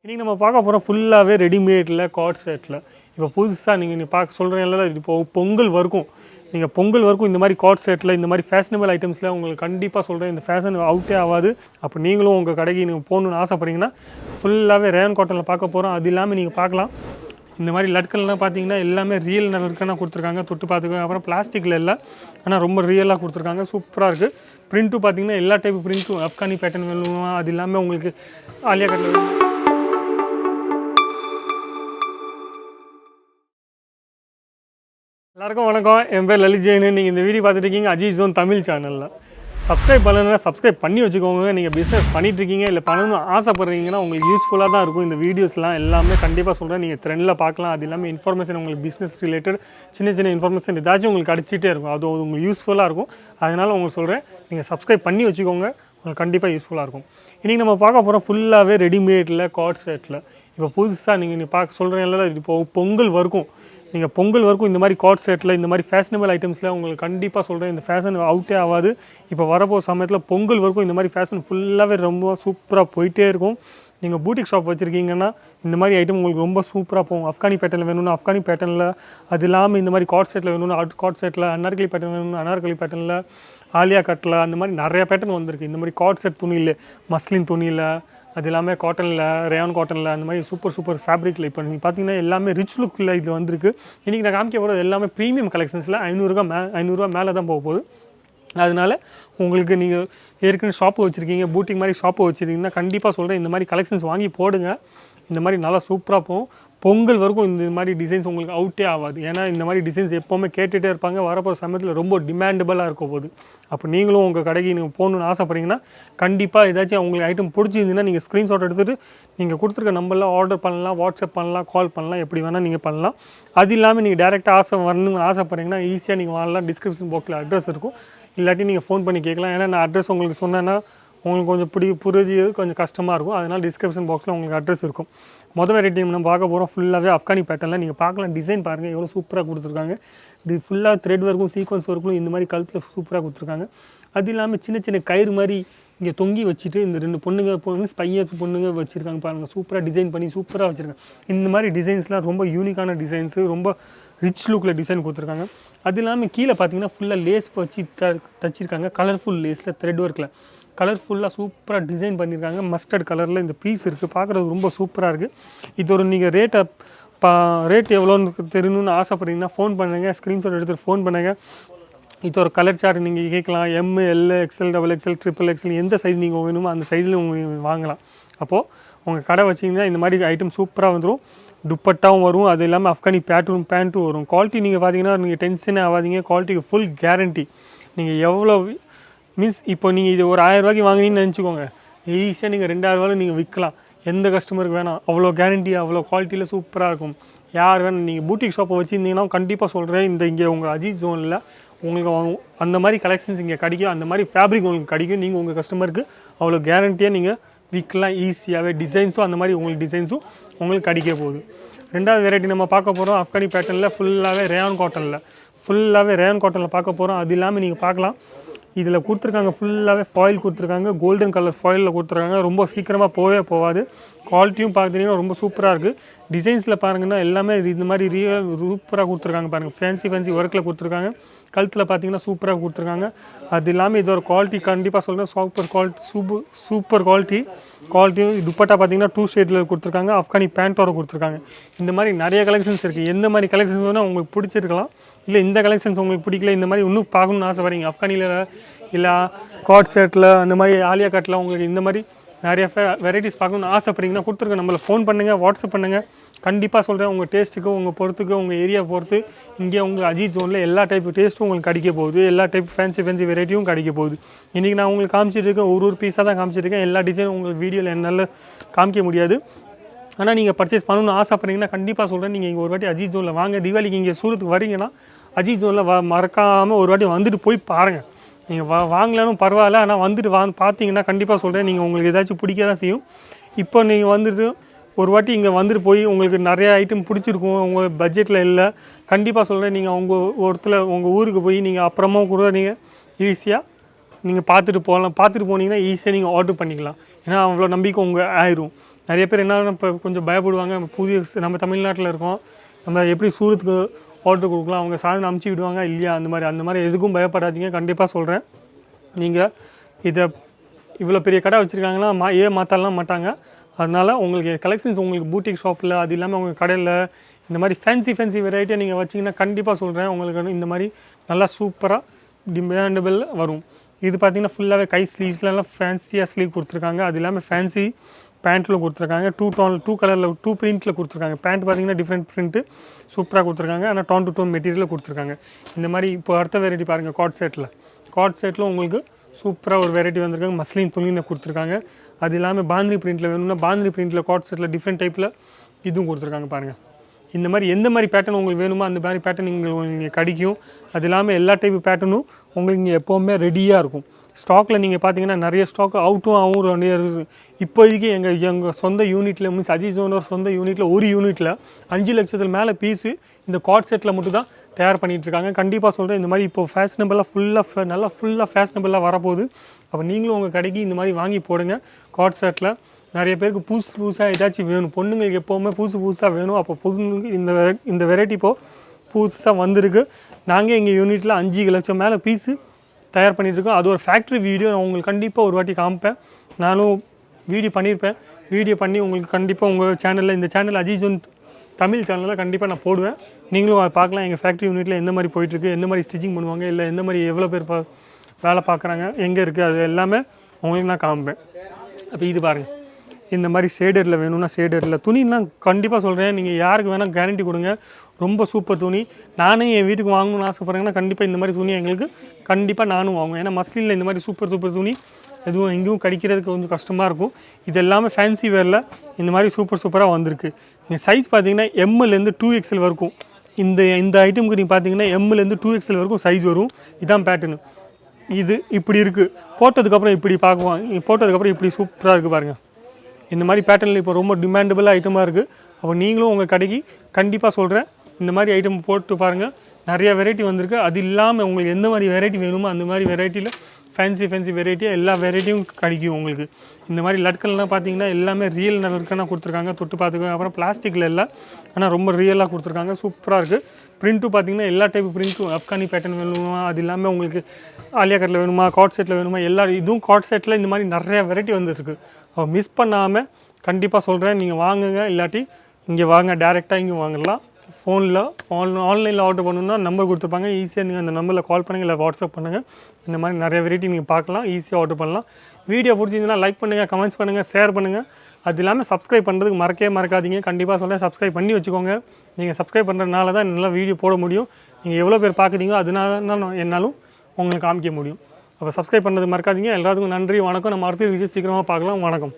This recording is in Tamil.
இன்றைக்கி நம்ம பார்க்க போகிறோம் ஃபுல்லாகவே ரெடிமேடில் கார்ட் செட்டில். இப்போ புதுசாக நீங்கள் பார்க்க சொல்கிறீங்களா, இப்போ பொங்கல் வரைக்கும் நீங்கள் பொங்கல் வரைக்கும் இந்த மாதிரி கார்ட் செட்டில் இந்த மாதிரி ஃபேஷனபிள் ஐட்டம்ஸில் உங்களுக்கு கண்டிப்பாக சொல்கிறேன், இந்த ஃபேஷன் அவுட்டே ஆகாது. அப்போ நீங்களும் உங்கள் கடைக்கு நீங்கள் போகணுன்னு ஆசைப்பட்றீங்கன்னா ஃபுல்லாகவே ரேயான் காட்டனில் பார்க்க போகிறோம். அது இல்லாமல் நீங்கள் பார்க்கலாம், இந்த மாதிரி லட்கல்லாம் பார்த்தீங்கன்னா எல்லாமே ரியல் நெருக்கனாக கொடுத்துருக்காங்க. தொட்டு பார்த்துக்கோங்க. அப்புறம் பிளாஸ்டிக்கில் இல்லை, ஆனால் ரொம்ப ரியலாக கொடுத்துருக்காங்க. சூப்பராக இருக்குது. பிரிண்ட்டும் பார்த்தீங்கன்னா எல்லா டைப் பிரிண்ட்டும் ஆப்கானி பேட்டர்ன் வேணும். அது இல்லாமல் உங்களுக்கு ஆலியா கட்டில் எல்லாருக்கும் வணக்கம். என் பேர் லலித் ஜெயின். நீங்கள் இந்த வீடியோ பார்த்துட்டு இருக்கீங்க அஜித் ஜோன் தமிழ் சேனலில். சப்ஸ்கிரைப் பண்ணலைன்னா சப்ஸ்கிரைப் பண்ணி வச்சுக்கோங்க. நீங்கள் பிஸ்னஸ் பண்ணிகிட்ருக்கீங்க இல்லை பண்ணணும்னு ஆசைப்பட்றீங்கன்னா உங்களுக்கு யூஸ்ஃபுல்லாக தான் இருக்கும். இந்த வீடியோஸ்லாம் எல்லாமே கண்டிப்பாக சொல்கிறேன், நீங்கள் ட்ரெண்டில் பார்க்கலாம். அது இல்லாமல் இன்ஃபர்மேஷன் உங்களுக்கு பிஸ்னஸ் ரிலேட்டட் சின்ன இன்ஃபர்மேஷன் ஏதாச்சும் உங்களுக்கு அடிச்சிட்டே இருக்கும். அது உங்களுக்கு யூஸ்ஃபுல்லாக இருக்கும். அதனால் உங்களுக்கு சொல்கிறேன், நீங்கள் சப்ஸ்கிரைப் பண்ணி வச்சுக்கோங்க, உங்களுக்கு கண்டிப்பாக யூஸ்ஃபுல்லாக இருக்கும். இன்றைக்கி நம்ம பார்க்க போகிறோம் ஃபுல்லாகவே ரெடிமேடில் கார்ட் செட்டில். இப்போ புதுசாக நீங்கள் பார்க்க சொல்கிறீங்களா, இப்போ பொங்கல் வரைக்கும் நீங்கள் பொங்கல் வரைக்கும் இந்த மாதிரி கார்ட் செட்டில் இந்த மாதிரி ஃபேஷனபிள் ஐட்டம்ஸில் உங்களுக்கு கண்டிப்பாக சொல்கிறேன், இந்த ஃபேஷன் அவுட்டே ஆகாது. இப்போ வரப்போ சமயத்தில் பொங்கல் வரைக்கும் இந்த மாதிரி ஃபேஷன் ஃபுல்லாகவே ரொம்ப சூப்பராக போயிட்டே இருக்கும். நீங்கள் பூட்டிக் ஷாப் வச்சுருக்கீங்கன்னா இந்த மாதிரி ஐட்டம் உங்களுக்கு ரொம்ப சூப்பராக போகும். ஆப்கானி பேட்டர்னில் வேணும்னா ஆப்கானி பேட்டர்னில், அது இல்லாமல் இந்த மாதிரி கார்ட் செட்டில் வேணும்னா கார்ட் செட்டில், அனார்கலி பேட்டர்ன் வேணும்னா அனார்கலி பேட்டர்னில், ஆலியா கட்டில், அந்த மாதிரி நிறைய பேட்டர்ன் வந்திருக்கு. இந்த மாதிரி கார்ட் செட் துணியில், மஸ்லின் துணியில், அது எல்லாமே காட்டனில், ரேயான் காட்டனில், அந்த மாதிரி சூப்பர் ஃபேப்ரிக்கில் இப்போ நீங்கள் பார்த்தீங்கன்னா எல்லாமே ரிச் லுக்கில் இது வந்திருக்கு. இன்றைக்கி நான் காமிக்க போகிறது எல்லாமே ப்ரீமியம் கலெக்ஷன்ஸில் 500 மேலே தான் போக போகுது. அதனால் உங்களுக்கு நீங்கள் ஏற்கனவே ஷாப்பு வச்சுருக்கீங்க, பூட்டிக் மாதிரி ஷாப்பு வச்சுருக்கீங்கன்னா கண்டிப்பாக சொல்கிறேன், இந்த மாதிரி கலெக்ஷன்ஸ் வாங்கி போடுங்க. இந்த மாதிரி நல்லா சூப்பராக போகும். பொங்கல் வரைக்கும் இந்த மாதிரி டிசைன்ஸ் உங்களுக்கு அவுட்டே ஆகாது. ஏன்னா இந்த மாதிரி டிசைன்ஸ் எப்போவுமே கேட்டுகிட்டே இருப்பாங்க. வரப்போகிற சமயத்தில் ரொம்ப டிமாண்டபுளாக இருக்கும் போது. அப்போ நீங்களும் உங்கள் கடைக்கு நீங்கள் போகணுன்னு ஆசைப்பட்றீங்கன்னா கண்டிப்பாக ஏதாச்சும் உங்களுக்கு ஐட்டம் பிடிச்சிருந்தீங்கன்னா நீங்கள் ஸ்க்ரீன்ஷாட் எடுத்துகிட்டு நீங்கள் கொடுத்துருக்க நம்பரில் ஆர்டர் பண்ணலாம், வாட்ஸ்அப் பண்ணலாம், கால் பண்ணலாம், எப்படி வேணால் நீங்கள் பண்ணலாம். அது இல்லாமல் நீங்கள் டேரெக்டாக வரணும்னு ஆசைப்பட்றீங்கன்னா ஈஸியாக நீங்கள் வாங்கலாம். டிஸ்கிரிப்ஷன் பாக்ஸில் அட்ரஸ் இருக்கும், இல்லாட்டி நீங்கள் ஃபோன் பண்ணி கேட்கலாம். ஏன்னா நான் அட்ரஸ் உங்களுக்கு சொன்னேன்னா உங்களுக்கு கொஞ்சம் புரிஞ்சது கொஞ்சம் கஷ்டமாக இருக்கும். அதனால் டிஸ்கிரிப்ஷன் பாக்ஸில் உங்களுக்கு அட்ரஸ் இருக்கும். மொதல் வெரைட்டி நம்ம பார்க்க போகிறோம் ஃபுல்லாகவே ஆப்கானி பேட்டர்னில். நீங்கள் பார்க்கலாம், டிசைன் பாருங்கள் எவ்வளோ சூப்பராக கொடுத்துருக்காங்க. இது ஃபுல்லாக த்ரெட் ஒர்க்கும் சீக்வன்ஸ் ஒர்க்கும் இந்த மாதிரி கழுத்தில் சூப்பராக கொடுத்துருக்காங்க. அது இல்லாமல் சின்ன கயிறு மாதிரி இங்கே தொங்கி வச்சுட்டு இந்த 2 பொண்ணுங்க பொண்ணுங்க வச்சுருக்காங்க பாருங்கள். சூப்பராக டிசைன் பண்ணி சூப்பராக வச்சுருக்காங்க. இந்த மாதிரி டிசைன்ஸ்லாம் ரொம்ப யூனிக்கான டிசைன்ஸு, ரொம்ப ரிச் லுக்கில் டிசைன் கொடுத்துருக்காங்க. அது இல்லாமல் கீழே பார்த்தீங்கன்னா ஃபுல்லாக லேஸ் வச்சு தச்சிருக்காங்க. கலர்ஃபுல் லேஸில் த்ரெட் ஒர்க்கில் கலர்ஃபுல்லாக சூப்பராக டிசைன் பண்ணியிருக்காங்க. மஸ்டர்ட் கலரில் இந்த பீஸ் இருக்குது, பார்க்குறது ரொம்ப சூப்பராக இருக்குது. இது ஒரு நீங்கள் ரேட் எவ்வளோன்னு தெரியணும்னு ஆசைப்பட்றீங்கன்னா ஃபோன் பண்ணுங்கள், ஸ்க்ரீன்ஷாட் எடுத்துகிட்டு ஃபோன் பண்ணுங்கள். இது ஒரு கலர் சார்ட் நீங்கள் கேட்கலாம். M, L, XL, XXL, XXL எந்த சைஸ் நீங்கள் வேணுமோ அந்த சைஸில் உங்களுக்கு வாங்கலாம். அப்போது உங்கள் கடை வச்சிங்கன்னா இந்த மாதிரி ஐட்டம் சூப்பராக வந்துடும். துப்பட்டாவும் வரும், அது இல்லாமல் ஆப்கானி பேண்ட்டும் வரும். குவாலிட்டி நீங்கள் பார்த்தீங்கன்னா நீங்கள் டென்ஷனே ஆகாதீங்க. குவாலிட்டிக்கு ஃபுல் கேரண்டி. நீங்கள் எவ்வளோ மீன்ஸ் இப்போ நீங்கள் இது ஒரு 1000 ரூபாய்க்கு வாங்கினீங்கன்னு நினச்சிக்கோங்க, ஈஸியாக நீங்கள் 2000 ரூபாயில் நீங்கள் விற்கலாம். எந்த கஸ்டமருக்கு வேணாம், அவ்வளோ கேரண்டி, அவ்வளோ குவாலிட்டியில் சூப்பராக இருக்கும். யார் வேணும், நீங்கள் பூட்டிக் ஷாப்பை வச்சுருந்தீங்கன்னா கண்டிப்பாக சொல்கிறேன், இங்கே உங்கள் அஜித் ஜோனில் உங்களுக்கு அந்த மாதிரி கலெக்ஷன்ஸ் இங்கே கிடைக்கும். அந்த மாதிரி ஃபேப்ரிக் உங்களுக்கு கிடைக்கும். நீங்கள் உங்கள் கஸ்டமருக்கு அவ்வளோ கேரண்டியாக நீங்கள் விற்கலாம் ஈஸியாகவே. டிசைன்ஸும் அந்த மாதிரி உங்களுக்கு டிசைன்ஸும் உங்களுக்கு கிடைக்க போகுது. ரெண்டாவது வெரைட்டி நம்ம பார்க்க போகிறோம் ஆப்கானி பேட்டர்னில் ஃபுல்லாகவே ரேயான் காட்டனில் பார்க்க போகிறோம். அது இல்லாமல் நீங்கள் பார்க்கலாம், இதில் கொடுத்துருக்காங்க ஃபுல்லாகவே ஃபாயில் கொடுத்துருக்காங்க. கோல்டன் கலர் ஃபாயிலில் கொடுத்துருக்காங்க. ரொம்ப சீக்கிரமாக போகாது. குவாலிட்டியும் பார்த்தீங்கன்னா ரொம்ப சூப்பராக இருக்குது. டிசைன்ஸில் பாருங்கன்னா எல்லாமே இந்த மாதிரி சூப்பராக கொடுத்துருக்காங்க பாருங்கள். ஃபேன்சி ஒர்க்கில் கொடுத்துருக்காங்க. கழுத்தில் பார்த்தீங்கன்னா சூப்பராக கொடுத்துருக்காங்க. அது இல்லாமல் இதோட குவாலிட்டி கண்டிப்பாக சொல்கிறேன், சூப்பர் குவாலிட்டியும். துப்பட்டா பார்த்தீங்கன்னா 2 ஷேடில் கொடுத்துருக்காங்க. ஆப்கானி பேண்ட்டோட கொடுத்துருக்காங்க. இந்த மாதிரி நிறைய கலெக்ஷன்ஸ் இருக்குது. எந்த மாதிரி கலெக்ஷன்ஸ் வேணால் உங்களுக்கு பிடிச்சிருக்கலாம். இல்லை இந்த கலெக்ஷன்ஸ் உங்களுக்கு பிடிக்கல, இந்த மாதிரி இன்னும் பார்க்கணுன்னு ஆசைப்படுறீங்க ஆப்கானியில் இல்லை கார்ட் செட்டில், அந்த மாதிரி ஆலியா கட்டில் உங்களுக்கு இந்த மாதிரி நிறைய வெரைட்டிஸ் பார்க்கணுன்னு ஆசைப்படுறீங்கன்னா கொடுத்துருக்க நம்மளை ஃபோன் பண்ணுங்கள், வாட்ஸ்அப் பண்ணுங்கள். கண்டிப்பாக சொல்கிறேன், உங்கள் டேஸ்ட்டுக்கு, உங்கள் பொறுத்துக்கு, உங்கள் ஏரியா பொறுத்து இங்கே உங்கள் அஜித் ஜோனில் எல்லா டைப் டேஸ்ட்டும் உங்களுக்கு கிடைக்க போகுது. எல்லா டைப் ஃபேன்சி வெரைட்டியும் கிடைக்க போகுது. இன்றைக்கி நான் உங்களுக்கு காமிச்சிட்டு இருக்கேன், ஒரு பீஸாக தான் காமிச்சிருக்கேன். எல்லா டிசைனும் உங்களுக்கு வீடியோவில் என்னால் காமிக்க முடியாது. ஆனால் நீங்கள் பர்ச்சேஸ் பண்ணணும்னு ஆசைப்படுறீங்கன்னா கண்டிப்பாக சொல்கிறேன், நீங்கள் இங்கே ஒரு வாட்டி அஜித் ஜோனில் வாங்க. தீபாவளிக்கு இங்கே சூரத்துக்கு வரீங்கன்னா அஜித் ஜோனில் மறக்காமல் ஒரு வாட்டி வந்துட்டு போய் பாருங்கள். நீங்கள் வாங்கலானும் பரவாயில்ல, ஆனால் வந்துட்டு பார்த்தீங்கன்னா கண்டிப்பாக சொல்கிறேன், நீங்கள் உங்களுக்கு ஏதாச்சும் பிடிக்க தான் செய்யும். இப்போ நீங்கள் வந்துட்டு ஒரு வாட்டி இங்கே வந்துட்டு போய் உங்களுக்கு நிறைய ஐட்டம் பிடிச்சிருக்கும், உங்கள் பட்ஜெட்டில் இல்லை, கண்டிப்பாக சொல்கிறேன், நீங்கள் உங்கள் ஊருக்கு போய் நீங்கள் அப்புறமா கூட நீங்கள் ஈஸியாக நீங்கள் பார்த்துட்டு போனீங்கன்னா ஈஸியாக நீங்கள் ஆர்டர் பண்ணிக்கலாம். ஏன்னா அவ்வளோ நம்பிக்கை உங்கள் ஆயிரும். நிறைய பேர் என்ன இப்போ கொஞ்சம் பயப்படுவாங்க, நம்ம தமிழ்நாட்டில் இருக்கோம், நம்ம எப்படி சூரத்துக்கு ஆர்டர் கொடுக்கலாம், அவங்க சாதனை அமுச்சு விடுவாங்க இல்லையா, அந்த மாதிரி எதுக்கும் பயப்படாதீங்க. கண்டிப்பாக சொல்கிறேன், நீங்கள் இதை இவ்வளோ பெரிய கடை வச்சுருக்காங்கன்னா மாற்றலாம் மாட்டாங்க. அதனால் உங்களுக்கு கலெக்ஷன்ஸ் உங்களுக்கு பூட்டிக் ஷாப்பில் அது இல்லாமல் உங்கள் கடையில் இந்த மாதிரி ஃபேன்சி வெரைட்டியாக நீங்கள் வச்சிங்கன்னா கண்டிப்பாக சொல்கிறேன் உங்களுக்கு இந்த மாதிரி நல்லா சூப்பராக டிமாண்டபிள் வரும். இது பார்த்திங்கன்னா ஃபுல்லாகவே கை ஸ்லீவ்ஸ்லாம் ஃபேன்சியாக ஸ்லீவ் கொடுத்துருக்காங்க. அது இல்லாமல் ஃபேன்சி பேண்ட்டில் கொடுத்துருக்காங்க. 2 கலரில் 2 பிரிண்ட்டில் கொடுத்துருக்காங்க. பேண்ட் பார்த்திங்கன்னா டிஃப்ரெண்ட் பிரிண்ட்டு சூப்பராக கொடுத்துருக்காங்க. ஆனால் டோன் டு டோன் மெட்டீரியலில் கொடுத்துருக்காங்க. இந்த மாதிரி இப்போ அடுத்த வெரைட்டி பாருங்கள், காட் செட்டில் உங்களுக்கு சூப்பராக ஒரு வெரைட்டி வந்திருக்காங்க. மஸ்லின் துணியில் கொடுத்துருக்காங்க. அது இல்லாமல் பாந்தினி பிரிண்ட்டில் வேணும்னா பாந்தினி பிரிண்ட்டில் காட் செட்டில் டிஃப்ரெண்ட் டைப்பில் இதுவும் கொடுத்துருக்காங்க பாருங்கள். இந்த மாதிரி எந்த மாதிரி பேட்டர்ன் உங்களுக்கு வேணுமோ அந்த மாதிரி பேட்டர்ன் இங்கே கிடைக்கும். அது இல்லாமல் எல்லா டைப் பேட்டர்னும் உங்களுக்கு இங்கே எப்போவுமே ரெடியாக இருக்கும். ஸ்டாக்கில் நீங்கள் பார்த்தீங்கன்னா நிறைய ஸ்டாக் அவுட்டும் ஆகும். இப்போதைக்கு எங்கள் சொந்த யூனிட்டில் மீன்ஸ் அஜிஸோனோட சொந்த யூனிட்டில் ஒரு யூனிட்டில் 5 லட்சத்துக்கு மேலே பீஸு இந்த காட் செட்டில் மட்டும் தான் தயார் பண்ணிகிட்ருக்காங்க. கண்டிப்பாக சொல்கிறேன், இந்த மாதிரி இப்போது ஃபேஷனபிளாக நல்லா ஃபேஷனபிளாக வரப்போகுது. அப்போ நீங்களும் உங்கள் கடைக்கு இந்த மாதிரி வாங்கி போடுங்க. காட் செட்டில் நிறைய பேருக்கு புதுசாக ஏதாச்சும் வேணும், பொண்ணுங்களுக்கு எப்போவுமே புதுசாக வேணும். அப்போ பொண்ணுங்களுக்கு இந்த வெரைட்டி இப்போது புதுசாக வந்திருக்கு. நாங்கள் எங்கள் யூனிட்டில் 5 லட்சம் மேலே பீஸு தயார் பண்ணிகிட்ருக்கோம். அது ஒரு ஃபேக்ட்ரி வீடியோ நான் உங்களுக்கு கண்டிப்பாக ஒரு வாட்டி காமிப்பேன். நானும் வீடியோ பண்ணி உங்களுக்கு கண்டிப்பாக உங்கள் சேனலில், இந்த சேனல் அஜிஸோன் தமிழ் சேனலில் கண்டிப்பாக நான் போடுவேன். நீங்களும் அதை பார்க்கலாம். எங்கள் ஃபேக்ட்ரி யூனிட்டில் எந்த மாதிரி போயிட்டுருக்கு, எந்த மாதிரி ஸ்டிச்சிங் பண்ணுவாங்க, இல்லை எந்த மாதிரி எவ்வளோ பேர் வேலை பார்க்குறாங்க, எங்கே இருக்குது, அது எல்லாமே உங்களுக்கு நான் காமிப்பேன். அப்போ இது பாருங்கள், இந்த மாதிரி ஷேடரில் வேணும்னா ஷேடரில் துணின்னா கண்டிப்பாக சொல்கிறேன், நீங்கள் யாருக்கு வேணால் கேரண்டி கொடுங்க. ரொம்ப சூப்பர் துணி. நானே என் வீட்டுக்கு வாங்கணும்னு ஆசைப்பட்றேங்கன்னா கண்டிப்பாக இந்த மாதிரி துணி எங்களுக்கு கண்டிப்பாக நானும் வாங்குவேன். ஏன்னா மஸ்லினில் இந்த மாதிரி சூப்பர் துணி எதுவும் எங்கேயும் கிடைக்கிறதுக்கு கொஞ்சம் கஷ்டமாக இருக்கும். இது எல்லாமே ஃபேன்சி வேரில் இந்த மாதிரி சூப்பராக வந்திருக்கு. நீங்கள் சைஸ் பார்த்தீங்கன்னா எம்லேருந்து 2XL வரைக்கும் இந்த ஐட்டமுக்கு நீங்கள் பார்த்தீங்கன்னா எம்லேருந்து 2XL வரைக்கும் சைஸ் வரும். இதான் பேட்டர்னு. இது இப்படி இருக்குது, போட்டதுக்கப்புறம் இப்படி பார்க்குவாங்க, போட்டதுக்கப்புறம் இப்படி சூப்பராக இருக்குது பாருங்கள். இந்த மாதிரி பேட்டர்னில் இப்போ ரொம்ப டிமாண்டபிள் ஐட்டமாக இருக்குது. அப்போ நீங்களும் உங்கள் கடைக்கு கண்டிப்பாக சொல்கிறேன், இந்த மாதிரி ஐட்டம் போட்டு பாருங்கள். நிறையா வெரைட்டி வந்திருக்கு. அது இல்லாமல் உங்களுக்கு எந்த மாதிரி வெரைட்டி வேணுமோ அந்த மாதிரி வெரைட்டியில் ஃபேன்சி வெரைட்டியாக எல்லா வெரைட்டியும் கிடைக்கும் உங்களுக்கு. இந்த மாதிரி லட்கன்லாம் பார்த்தீங்கன்னா எல்லாமே ரியல் லட்கனாக கொடுத்துருக்காங்க. தொட்டு பார்த்துக்கோங்க. அப்புறம் பிளாஸ்டிக்கில் இல்லை, ஆனால் ரொம்ப ரியலாக கொடுத்துருக்காங்க. சூப்பராக இருக்குது. பிரிண்ட்டும் பார்த்தீங்கன்னா எல்லா டைப் பிரிண்ட்டும், ஆப்கானி பேட்டர்ன் வேணுமா, அது இல்லாமல் உங்களுக்கு ஆலியா கட்டில் வேணுமா, காட் செட்டில் வேணுமா, இதுவும் காட் செட்டில் இந்த மாதிரி நிறையா வெரைட்டி வந்துருக்கு. மிஸ் பண்ணாமல் கண்டிப்பாக சொல்கிறேன், நீங்கள் வாங்குங்க. இல்லாட்டி இங்கே வாங்க, டேரெக்டாக இங்கே வாங்கலாம். ஃபோனில் ஆன்லைனில் ஆர்டர் பண்ணணுன்னா நம்பர் கொடுத்துருப்பாங்க. ஈஸியாக நீங்கள் அந்த நம்பரில் கால் பண்ணுங்கள், இல்லை வாட்ஸ்அப் பண்ணுங்கள். இந்த மாதிரி நிறைய வெரைட்டி நீங்கள் பார்க்கலாம், ஈஸியாக ஆர்டர் பண்ணலாம். வீடியோ பிடிச்சிருந்தீங்கன்னா லைக் பண்ணுங்கள், கமெண்ட்ஸ் பண்ணுங்கள், ஷேர் பண்ணுங்கள். அது இல்லாமல் சப்ஸ்கிரைப் பண்ணுறதுக்கு மறக்காதீங்க. கண்டிப்பாக சொல்கிறேன், சப்ஸ்கிரைப் பண்ணி வச்சுக்கோங்க. நீங்கள் சப்ஸ்கிரைப் பண்ணுறதுனால தான் நல்லா வீடியோ போட முடியும். நீங்கள் எவ்வளோ பேர் பார்க்குறீங்களோ அதனால தான் என்னாலும் உங்களுக்கு காமிக்க முடியும். அப்போ சப்ஸ்கிரைப் பண்ணுறது மறக்காதீங்க. எல்லாத்துக்கும் நன்றி, வணக்கம். நம்ம அடுத்த வீடியோ சீக்கிரமாக பார்க்கலாம். வணக்கம்.